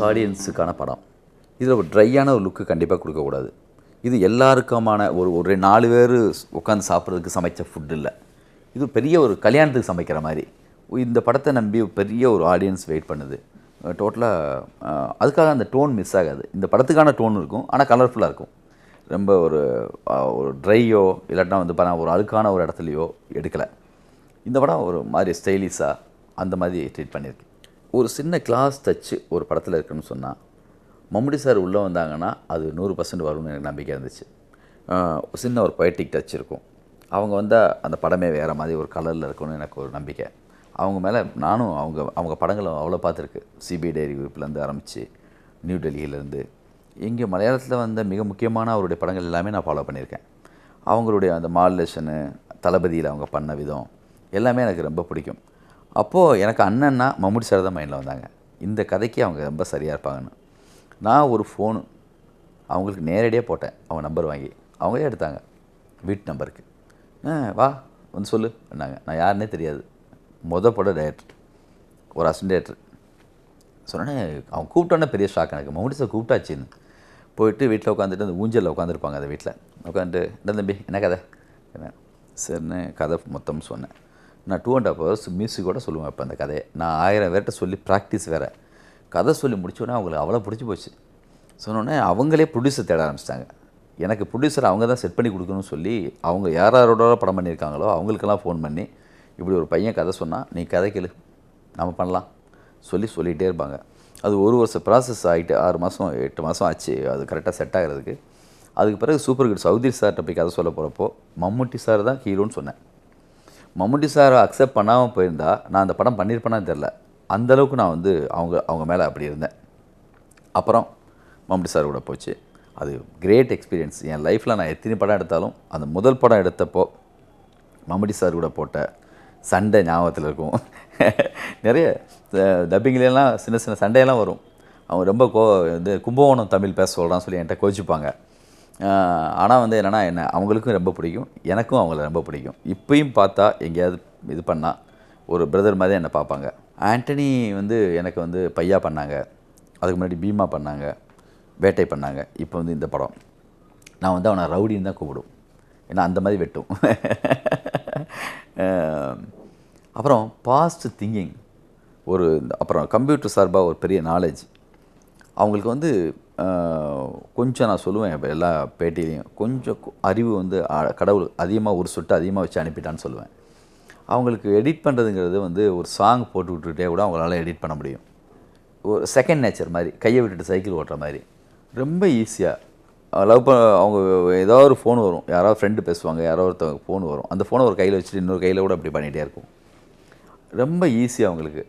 ஆடியன்ஸுக்கான படம். இதில் ஒரு ட்ரையான ஒரு லுக்கு கண்டிப்பாக கொடுக்கக்கூடாது. இது எல்லாருக்குமான ஒரு 4 பேர் உட்காந்து சாப்பிட்றதுக்கு சமைச்ச ஃபுட் இல்லை. இது பெரிய ஒரு கல்யாணத்துக்கு சமைக்கிற மாதிரி. இந்த படத்தை நம்பி பெரிய ஒரு ஆடியன்ஸ் வெயிட் பண்ணுது. டோட்டலாக அதுக்காக அந்த டோன் மிஸ் ஆகாது. இந்த படத்துக்கான டோன் இருக்கும், ஆனால் கலர்ஃபுல்லாக இருக்கும். ரொம்ப ஒரு ட்ரையோ இல்லாட்டினா வந்து பார்த்தா ஒரு அழுக்கான ஒரு இடத்துலையோ எடுக்கலை. இந்த படம் ஒரு மாதிரி ஸ்டைலிஷாக அந்த மாதிரி ட்ரீட் பண்ணியிருக்கு. ஒரு சின்ன கிளாஸ் டச்சு ஒரு படத்தில் இருக்குன்னு சொன்னால் மம்முட்டி சார் உள்ளே வந்தாங்கன்னா அது 100% வரும்னு எனக்கு நம்பிக்கை இருந்துச்சு. சின்ன ஒரு பொயட்டிக் டச் இருக்கும். அவங்க வந்தால் அந்த படமே வேறு மாதிரி ஒரு கலரில் இருக்கும்னு எனக்கு ஒரு நம்பிக்கை. அவங்க மேலே நானும் அவங்க படங்களை அவ்வளோ பார்த்துருக்கு. சிபிஐ டைரி குரூப்லேருந்து ஆரம்பித்து நியூ டெல்லியிலேருந்து இங்கே மலையாளத்தில் வந்த மிக முக்கியமான அவருடைய படங்கள் எல்லாமே நான் ஃபாலோ பண்ணியிருக்கேன். அவங்களுடைய அந்த மாடுலேஷனு, தளபதியில் அவங்க பண்ண விதம் எல்லாமே எனக்கு ரொம்ப பிடிக்கும். அப்போது எனக்கு அண்ணன்னா மம்முட்டி சார் தான் மைண்டில் வந்தாங்க. இந்த கதைக்கு அவங்க ரொம்ப சரியாக இருப்பாங்கன்னு. நான் ஒரு ஃபோனு அவங்களுக்கு நேரடியாக போட்டேன். அவங்க நம்பர் வாங்கி அவங்களே எடுத்தாங்க வீட்டு நம்பருக்கு. வா வந்து சொல்லு பண்ணாங்க. நான் யாருன்னே தெரியாது. படம் டைரக்டர், ஒரு அசிஸ்டன்ட் டைரக்டர் சொன்னேன். அவங்க கூப்பிட்டோன்னே பெரிய ஷாக் எனக்கு. மம்முட்டி சார் கூப்பிட்டாச்சின்னு போயிட்டு வீட்டில் உட்காந்துட்டு அந்த ஊஞ்சலில் உட்காந்துருப்பாங்க. அந்த வீட்டில் உட்காந்துட்டு என்ன தம்பி என்ன கதை என்ன சரின்னு கதை மொத்தம் சொன்னேன். நான் 2.5 hours மியூசிக்கோட சொல்லுவேன். இப்போ அந்த கதையை நான் 1000 பேர்கிட்ட சொல்லி ப்ராக்டிஸ் வேறு. கதை சொல்லி முடிச்சோடனே அவங்களுக்கு அவ்வளோ பிடிச்சி போச்சு. சொன்னோடனே அவங்களே ப்ரொடியூசர் தேட ஆரம்பிச்சிட்டாங்க. எனக்கு ப்ரொடியூசர் அவங்க தான் செட் பண்ணி கொடுக்கணும்னு சொல்லி அவங்க யாரோட படம் பண்ணியிருக்காங்களோ அவங்களுக்கெல்லாம் ஃபோன் பண்ணி இப்படி ஒரு பையன் கதை சொன்னால் நீ கதை கேளு நம்ம பண்ணலாம் சொல்லிகிட்டே இருப்பாங்க. அது ஒரு வருஷம் ப்ராசஸ் ஆகிட்டு 6 மாதம் 8 மாதம் ஆச்சு அது கரெக்டாக செட் ஆகிறதுக்கு. அதுக்கு பிறகு சூப்பர் ஹிட் சௌத்ரி சார்கிட்ட போய் கதை சொல்ல போகிறப்போ மம்முட்டி சார் தான் ஹீரோன்னு சொன்னேன். மம்முட்டி சாரை அக்செப்ட் பண்ணாமல் போயிருந்தா நான் அந்த படம் பண்ணியிருப்பேனான்னு தெரில. அந்தளவுக்கு நான் வந்து அவங்க மேலே அப்படி இருந்தேன். அப்புறம் மம்முட்டி சார் கூட போச்சு. அது கிரேட் எக்ஸ்பீரியன்ஸ். என் லைஃப்பில் நான் எத்தனை படம் எடுத்தாலும் அந்த முதல் படம் எடுத்தப்போ மம்முட்டி சார் கூட போட்ட சண்டை ஞாபகத்தில் இருக்கும். நிறைய டப்பிங்லாம் சின்ன சின்ன சண்டையெல்லாம் வரும். அவங்க ரொம்ப வந்து கும்பகோணம் தமிழ் பேச சொல்கிறான்னு சொல்லி என்கிட்ட கோச்சிப்பாங்க. ஆனால் வந்து என்னென்னா அவங்களுக்கும் ரொம்ப பிடிக்கும், எனக்கும் அவங்கள ரொம்ப பிடிக்கும். இப்போயும் பார்த்தா எங்கேயாவது இது பண்ணால் ஒரு பிரதர் மாதிரி என்னை பார்ப்பாங்க. ஆண்டனி வந்து எனக்கு வந்து பையா பண்ணாங்க, அதுக்கு முன்னாடி பீமா பண்ணாங்க, வேட்டை பண்ணாங்க. இப்போ வந்து இந்த படம் நான் வந்து அவனை ரவுடின்னு தான் கூப்பிடும். ஏன்னா அந்த மாதிரி வெட்டும். அப்புறம் பாஸ்ட் திங்கிங் அப்புறம் கம்ப்யூட்டர் சார்பாக ஒரு பெரிய நாலேஜ். அவங்களுக்கு வந்து கொஞ்சம் நான் சொல்லுவேன் இப்போ எல்லா பேட்டியிலையும் கொஞ்சம் அறிவு வந்து கடவுள் அதிகமாக ஒரு சொட்டு அதிகமாக வச்சு அனுப்பிட்டான்னு சொல்லுவேன். அவங்களுக்கு எடிட் பண்ணுறதுங்கிறது வந்து ஒரு சாங் போட்டு விட்டுக்கிட்டே கூட அவங்களால எடிட் பண்ண முடியும். ஒரு செகண்ட் நேச்சர் மாதிரி, கையை விட்டுட்டு சைக்கிள் ஓட்டுற மாதிரி ரொம்ப ஈஸியாக அவங்க ஏதோ ஒரு ஃபோன் வரும், யாராவது ஃப்ரெண்டு பேசுவாங்க, யாரோ ஒருத்தவங்க ஃபோன் வரும், அந்த ஃபோனை ஒரு கையில் வச்சுட்டு இன்னொரு கையில் கூட அப்படி பண்ணிகிட்டே இருக்கும். ரொம்ப ஈஸியாக அவங்களுக்கு.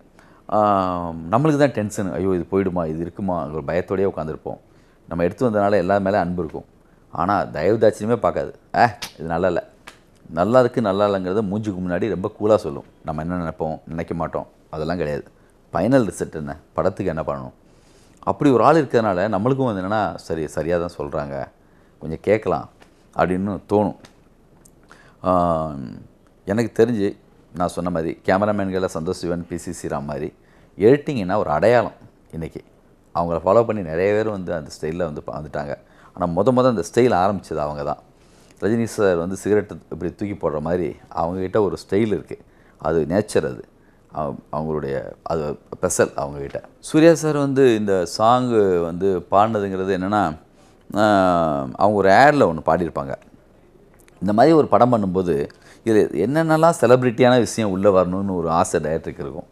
நம்மளுக்கு தான் டென்ஷன், ஐயோ இது போயிடுமா இது இருக்குமா ஒரு பயத்தோடையே உட்காந்துருப்போம். நம்ம எடுத்து வந்ததுனால எல்லா மேலே அன்பு இருக்கும். ஆனால் தயவு தாட்சியமே பார்க்காது. இது நல்லா இல்லை, நல்லா இருக்குது நல்லா இல்லைங்கிறத மூஞ்சுக்கு முன்னாடி ரொம்ப கூலாக சொல்லும். நம்ம என்ன நினைப்போம் நினைக்க மாட்டோம் அதெல்லாம் கிடையாது. ஃபைனல் ரிசல்ட் என்ன, படத்துக்கு என்ன பண்ணணும், அப்படி ஒரு ஆள் இருக்கிறதுனால நம்மளுக்கும் வந்து என்னென்னா சரியாக தான் சொல்கிறாங்க, கொஞ்சம் கேட்கலாம் அப்படின்னு தோணும். எனக்கு தெரிஞ்சு நான் சொன்ன மாதிரி கேமராமேன்களில் சந்தோஷ் சிவன், பிசி ஸ்ரீராம் மாதிரி எடிட்டிங்னா ஒரு அடையாளம். இன்றைக்கி அவங்கள ஃபாலோ பண்ணி நிறைய பேர் வந்து அந்த ஸ்டைலில் வந்து வந்துட்டாங்க. ஆனால் முத அந்த ஸ்டைல் ஆரம்பித்தது அவங்க தான். ரஜினி சார் வந்து சிகரெட்டு இப்படி தூக்கி போடுற மாதிரி அவங்கக்கிட்ட ஒரு ஸ்டைல் இருக்குது. அது நேச்சர், அது அவங்களுடைய அது ஸ்பெஷல் அவங்கக்கிட்ட. சூர்யா சார் வந்து இந்த சாங்கு வந்து பாடினதுங்கிறது என்னென்னா அவங்க ஒரு ஆடில் ஒன்று பாடியிருப்பாங்க. இந்த மாதிரி ஒரு படம் பண்ணும்போது இதில் என்னென்னலாம் செலிப்ரிட்டியான விஷயம் உள்ளே வரணும்னு ஒரு ஆசை டைரக்டருக்கு இருக்கும்.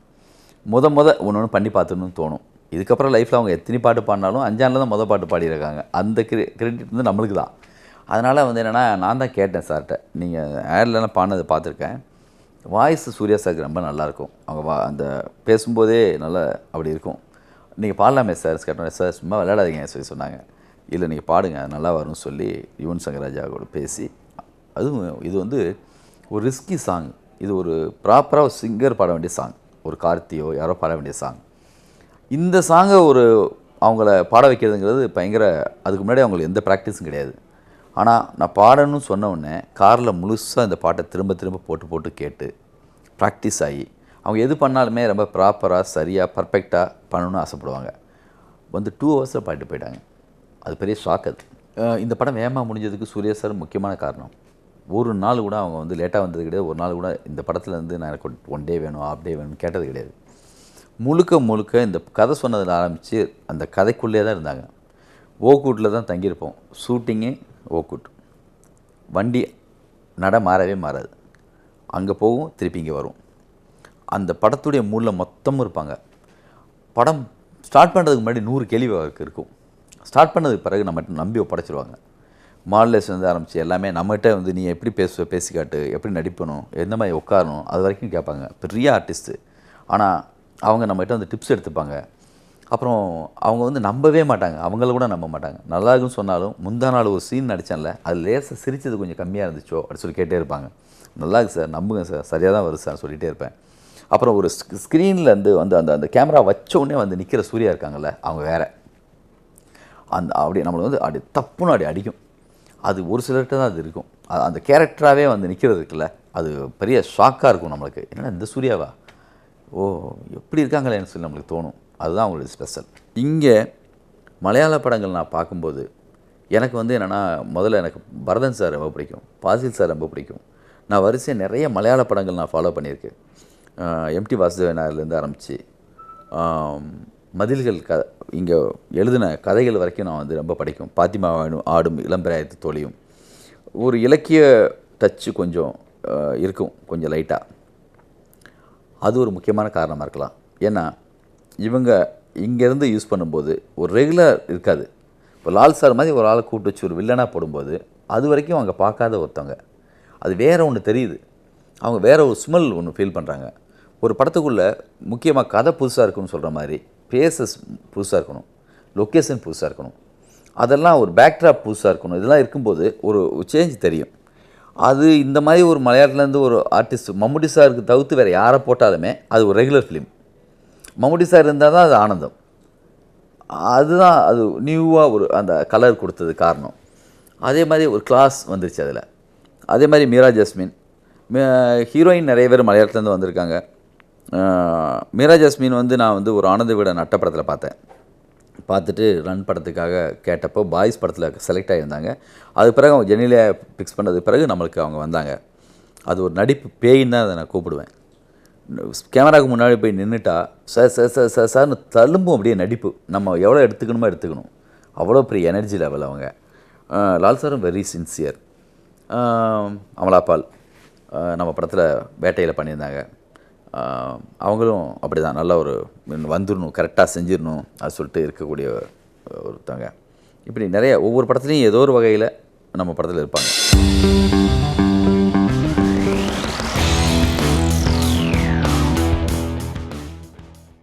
ஒன்று பண்ணி பார்த்துன்னு தோணும். இதுக்கப்புறம் லைஃப்பில் அவங்க எத்தனை பாட்டு பாடினாலும் 5 தான் பாட்டு பாடியிருக்காங்க. அந்த கிரெடிட் வந்து நம்மளுக்கு தான். அதனால் வந்து என்னென்னா நான் தான் கேட்டேன் சார்கிட்ட, நீங்கள் ஆட்லலாம் பாடினதை பார்த்துருக்கேன், வாய்ஸ் சூர்யா சாருக்கு ரொம்ப நல்லாயிருக்கும், அவங்க அந்த பேசும்போதே நல்லா அப்படி இருக்கும், நீங்கள் பாடலாமே சார் கேட்டோம். சார் சும்மா விளையாடாதீங்க சொல்லி சொன்னாங்க. இல்லை நீங்கள் பாடுங்க நல்லா வரும்னு சொல்லி யுவன் சங்கர் ராஜா கூட பேசி, அதுவும் இது வந்து ஒரு ரிஸ்கி சாங். இது ஒரு ப்ராப்பராக ஒரு சிங்கர் பாட வேண்டிய சாங், ஒரு கார்த்தியோ யாரோ பாட வேண்டிய சாங். இந்த சாங்கை அவங்கள பாட வைக்கிறதுங்கிறது பயங்கர, அதுக்கு முன்னாடி அவங்களுக்கு எந்த ப்ராக்டிஸும் கிடையாது. ஆனால் நான் பாடணும்னு சொன்ன உடனே காரில் முழுசாக இந்த பாட்டை திரும்ப போட்டு கேட்டு ப்ராக்டிஸ் ஆகி அவங்க எது பண்ணாலுமே ரொம்ப ப்ராப்பராக சரியாக பர்ஃபெக்டாக பண்ணணும்னு ஆசைப்படுவாங்க. வந்து 2 ஹவர்ஸில் பாடிட்டு போயிட்டாங்க. அது பெரிய ஷாக் அது. இந்த படம் வேகமாக முடிஞ்சதுக்கு சூர்யா சார் முக்கியமான காரணம். ஒரு நாள் கூட அவங்க வந்து லேட்டாக வந்தது கிடையாது. ஒரு நாள் கூட இந்த படத்தில் வந்து நான் எனக்கு 1 டே வேணும், ஹாஃப் டே வேணும்னு கேட்டது கிடையாது. முழுக்க முழுக்க இந்த கதை சொன்னதில் ஆரம்பித்து அந்த கதைக்குள்ளே தான் இருந்தாங்க. ஓக்கூட்டில் தான் தங்கியிருப்போம். ஷூட்டிங்கு ஓக்கூட். வண்டி மாறவே மாறாது. அங்கே போகும், திருப்பி இங்கே வரும். அந்த படத்துடைய மூடில் மொத்தமும் இருப்பாங்க. படம் ஸ்டார்ட் பண்ணுறதுக்கு முன்னாடி 100 கேள்வி இருக்கும். ஸ்டார்ட் பண்ணதுக்கு பிறகு நம்மகிட்ட நம்பி ஒப்படைச்சிருவாங்க. மாடுலேஷன் வந்து ஆரம்பித்து எல்லாமே நம்மகிட்ட வந்து நீ எப்படி பேசி காட்டு, எப்படி நடிப்பணும், எந்த மாதிரி உட்காரணும், அது வரைக்கும் கேட்பாங்க. பெரிய ஆர்டிஸ்ட்டு. ஆனால் அவங்க நம்மகிட்ட வந்து டிப்ஸ் எடுத்துப்பாங்க. அப்புறம் அவங்க வந்து நம்பவே மாட்டாங்க. அவங்கள கூட நம்ப மாட்டாங்க. நல்லா இருக்குன்னு சொன்னாலும் முந்தா நாள் ஒரு சீன் நடித்தேன்ல, அது லேசாக சிரித்தது கொஞ்சம் கம்மியாக இருந்துச்சோ அப்படின்னு சொல்லி கேட்டே இருப்பாங்க. நல்லா இருக்குது சார், நம்புங்க சார், சரியாக தான் வருது சார் சொல்லிகிட்டே இருப்பேன். அப்புறம் ஒரு ஸ்க்ரீனில் வந்து அந்த அந்த கேமரா வச்சோடனே வந்து நிற்கிற சூர்யா இருக்காங்கல்ல, அவங்க வேறு அப்படி நம்மளை வந்து அப்படி தப்புன்னு அப்படி அடிக்கும். அது ஒரு சிலர்கிட்ட தான் அது இருக்கும். அந்த கேரக்டராகவே வந்து நிற்கிறது இருக்குல்ல, அது பெரிய ஷாக்காக இருக்கும் நம்மளுக்கு. என்னடா இந்த சூர்யாவா, ஓ எப்படி இருக்காங்களேன்னு சொல்லி நம்மளுக்கு தோணும். அதுதான் அவங்களுடைய ஸ்பெஷல். இங்கே மலையாள படங்கள் நான் பார்க்கும்போது எனக்கு வந்து என்னென்னா, முதல்ல எனக்கு பரதன் சார் ரொம்ப பிடிக்கும், பாசில் சார் ரொம்ப பிடிக்கும். நான் வரிசையாக நிறைய மலையாள படங்கள் நான் ஃபாலோ பண்ணியிருக்கேன். எம்டி வாசுதேவனார்லேருந்து ஆரம்பித்து மதில்கள் இங்கே எழுதின கதைகள் வரைக்கும் நான் வந்து ரொம்ப படிக்கும். பாத்திமா ஆடும் இளம்பிராயத்து தோழியும் ஒரு இலக்கிய டச்சு கொஞ்சம் இருக்கும், கொஞ்சம் லைட்டாக. அது ஒரு முக்கியமான காரணமாக இருக்கலாம். ஏன்னா இவங்க இங்கேருந்து யூஸ் பண்ணும்போது ஒரு ரெகுலர் இருக்காது. இப்போ லால் சார் மாதிரி ஒரு ஆளை கூப்பிட்டு வச்சு ஒரு வில்லனாக போடும்போது அது வரைக்கும் அவங்க பார்க்காத ஒருத்தவங்க, அது வேறு ஒன்று தெரியுது. அவங்க வேறு ஒரு ஸ்மெல் ஒன்று ஃபீல் பண்ணுறாங்க. ஒரு படத்துக்குள்ளே முக்கியமாக கதை புதுசாக இருக்குன்னு சொல்கிற மாதிரி பேசஸ் புதுசாக இருக்கணும், லொக்கேஷன் புதுசாக இருக்கணும், அதெல்லாம் ஒரு பேக்ட்ராப் புதுசாக இருக்கணும். இதெல்லாம் இருக்கும்போது ஒரு சேஞ்ச் தெரியும். அது இந்த மாதிரி ஒரு மலையாளத்துலேருந்து ஒரு ஆர்டிஸ்ட் மம்முட்டி சாருக்கு தவிர்த்து வேறு யாரை போட்டாலுமே அது ஒரு ரெகுலர் ஃபிலிம். மம்முட்டி சார் இருந்தால் தான் அது ஆனந்தம். அதுதான் அது நியூவாக ஒரு அந்த கலர் கொடுத்தது காரணம். அதே மாதிரி ஒரு கிளாஸ் வந்துருச்சு அதில். அதே மாதிரி மீரா ஜாஸ்மின் ஹீரோயின் நிறைய பேர் மலையாளத்துலேருந்து வந்திருக்காங்க. மீரா ஜாஸ்மின் வந்து நான் வந்து ஒரு ஆனந்த விகடன் அட்டை படத்தில் பார்த்தேன். பார்த்துட்டு ரன் படத்துக்காக கேட்டப்போ பாய்ஸ் படத்தில் செலக்ட் ஆகியிருந்தாங்க. அதுக்கு பிறகு அவங்க ஜெனிலியா ஃபிக்ஸ் பண்ணதுக்கு பிறகு நம்மளுக்கு அவங்க வந்தாங்க. அது ஒரு நடிப்பு பேயின்னு தான் அதை நான் கூப்பிடுவேன். கேமராவுக்கு முன்னாடி போய் நின்றுட்டா சார் சார் சார் சார் சார்னு தழும்பும் அப்படியே நடிப்பு. நம்ம எவ்வளோ எடுத்துக்கணுமோ எடுத்துக்கணும். அவ்வளோ பெரிய எனர்ஜி லெவல் அவங்க. லால் சாரும் வெரி சின்சியர். அமலாபால் நம்ம படத்தில் வேட்டையில் பண்ணியிருந்தாங்க. அவங்களும் அப்படி தான், நல்லா ஒரு வந்துடணும், கரெக்டாக செஞ்சிடணும் அது சொல்லிட்டு இருக்கக்கூடிய ஒருத்தவங்க. இப்படி நிறைய ஒவ்வொரு படத்துலையும் ஏதோ ஒரு வகையில் நம்ம படத்தில் இருப்பாங்க.